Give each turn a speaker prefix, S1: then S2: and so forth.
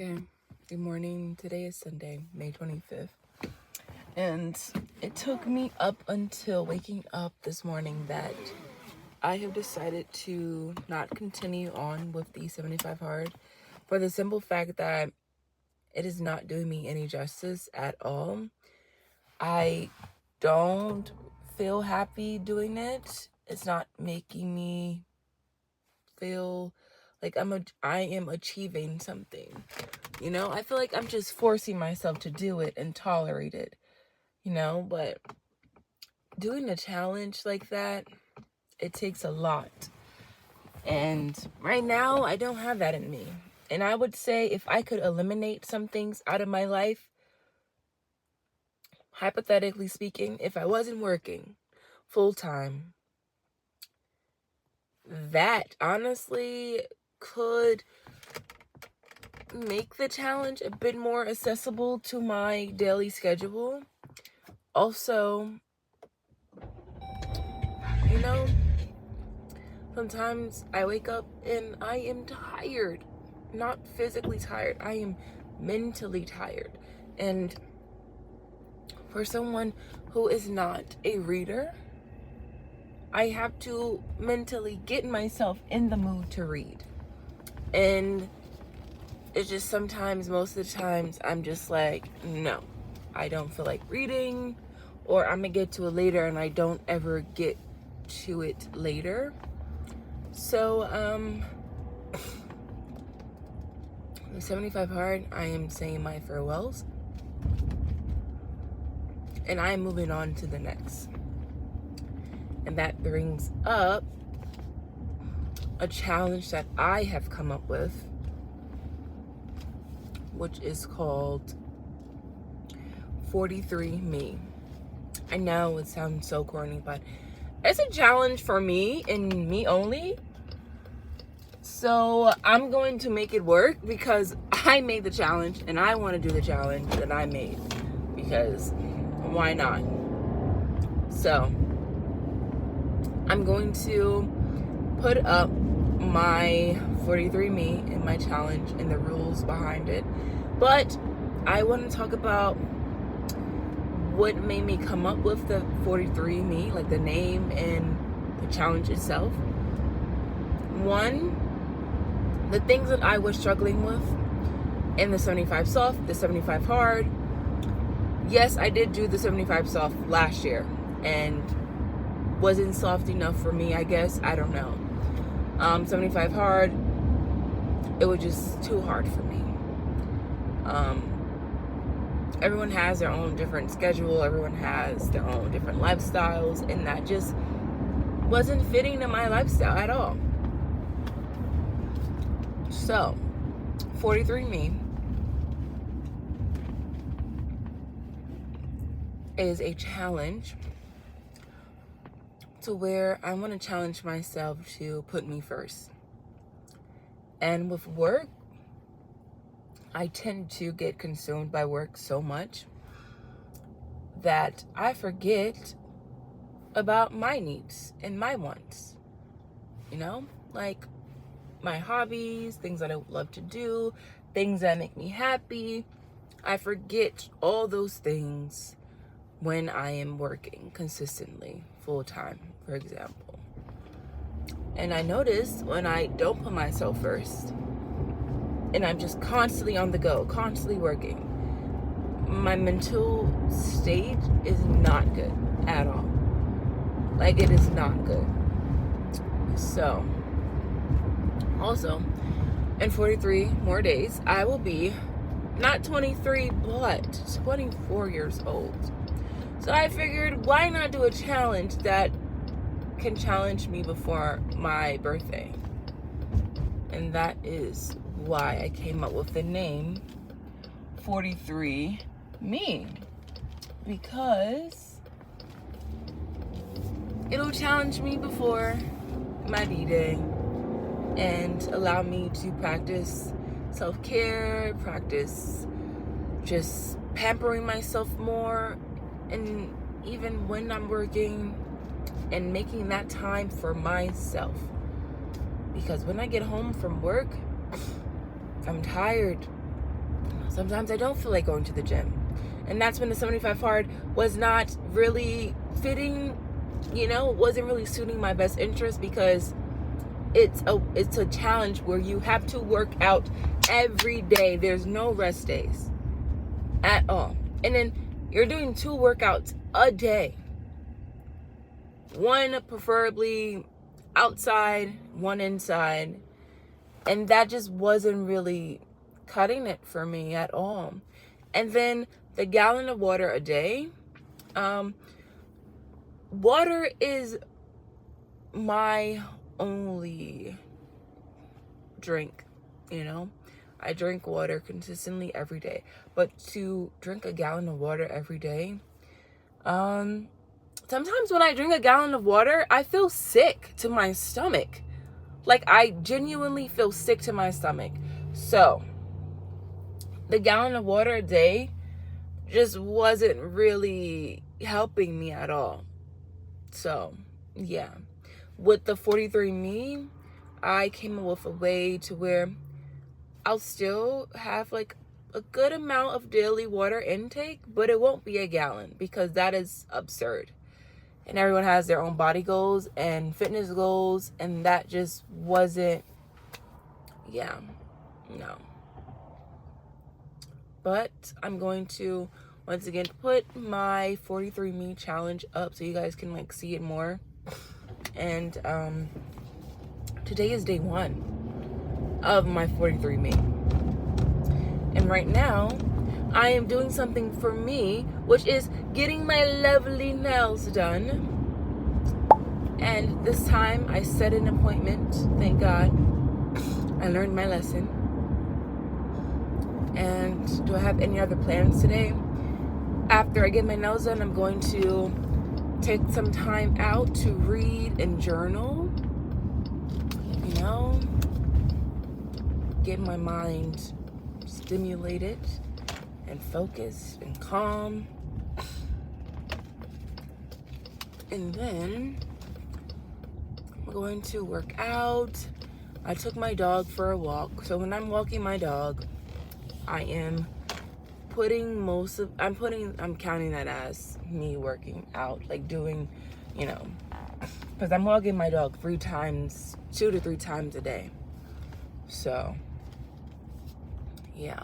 S1: Okay, good morning. Today is Sunday, May 25th. And it took me up until waking up this morning that I have decided to not continue on with the 75 hard for the simple fact that it is not doing me any justice at all. I don't feel happy doing it. It's not making me feel like I am achieving something. I feel like I'm just forcing myself to do it and tolerate it, but doing a challenge like that, it takes a lot. And right now, I don't have that in me. And I would say if I could eliminate some things out of my life, hypothetically speaking, if I wasn't working full time, that honestly could make the challenge a bit more accessible to my daily schedule. Also, sometimes I wake up and I am tired. Not physically tired, I am mentally tired. And for someone who is not a reader, I have to mentally get myself in the mood to read. And it's just sometimes, most of the times, I'm just like, no, I don't feel like reading, or I'm gonna get to it later and I don't ever get to it later. So, the 75 hard, I am saying my farewells. And I am moving on to the next. And that brings up a challenge that I have come up with, which is called 43Me. I know it sounds so corny, but it's a challenge for me and me only. So I'm going to make it work because I made the challenge and I want to do the challenge that I made, because why not? So I'm going to put up my 43Me and my challenge and the rules behind it. But I want to talk about what made me come up with the 43Me, like the name and the challenge itself. One, the things that I was struggling with in the 75 soft, the 75 hard. Yes, I did do the 75 soft last year and wasn't soft enough for me, I guess. I don't know. 75 hard, it was just too hard for me. Everyone has their own different schedule. Everyone has their own different lifestyles, and that just wasn't fitting to my lifestyle at all. So, 43Me is a challenge to where I want to challenge myself to put me first. And with work, I tend to get consumed by work so much that I forget about my needs and my wants. Like my hobbies, things that I love to do, things that make me happy. I forget all those things when I am working consistently, full time, for example. And I notice when I don't put myself first and I'm just constantly on the go, constantly working, my mental state is not good at all. Like, it is not good. So, also, in 43 more days, I will be not 23, but 24 years old. So I figured, why not do a challenge that can challenge me before my birthday? And that is why I came up with the name 43Me. Because it'll challenge me before my B-Day and allow me to practice self-care, practice just pampering myself more, and even when I'm working, and making that time for myself. Because when I get home from work, I'm tired. Sometimes I don't feel like going to the gym. And that's when the 75 hard was not really fitting, wasn't really suiting my best interest, because it's a challenge where you have to work out every day. There's no rest days at all. And then you're doing 2 workouts a day. One preferably outside, one inside. And that just wasn't really cutting it for me at all. And then the gallon of water a day. Water is my only drink, I drink water consistently every day. But to drink a gallon of water every day, sometimes when I drink a gallon of water, I feel sick to my stomach. Like, I genuinely feel sick to my stomach. So, the gallon of water a day just wasn't really helping me at all. So, yeah. With the 43Me, I came up with a way to where I'll still have like a good amount of daily water intake, but it won't be a gallon, because that is absurd. And everyone has their own body goals and fitness goals, and that just wasn't, no. But I'm going to, once again, put my 43Me challenge up so you guys can like see it more. And today is day 1 of my 43Me. And right now, I am doing something for me, which is getting my lovely nails done. And this time I set an appointment, thank God. I learned my lesson. And do I have any other plans today? After I get my nails done, I'm going to take some time out to read and journal. Get my mind stimulated and focused and calm. And then I'm going to work out. I took my dog for a walk. So when I'm walking my dog, I am I'm counting that as me working out, like doing, because I'm walking my dog 2 to 3 times a day. So, yeah.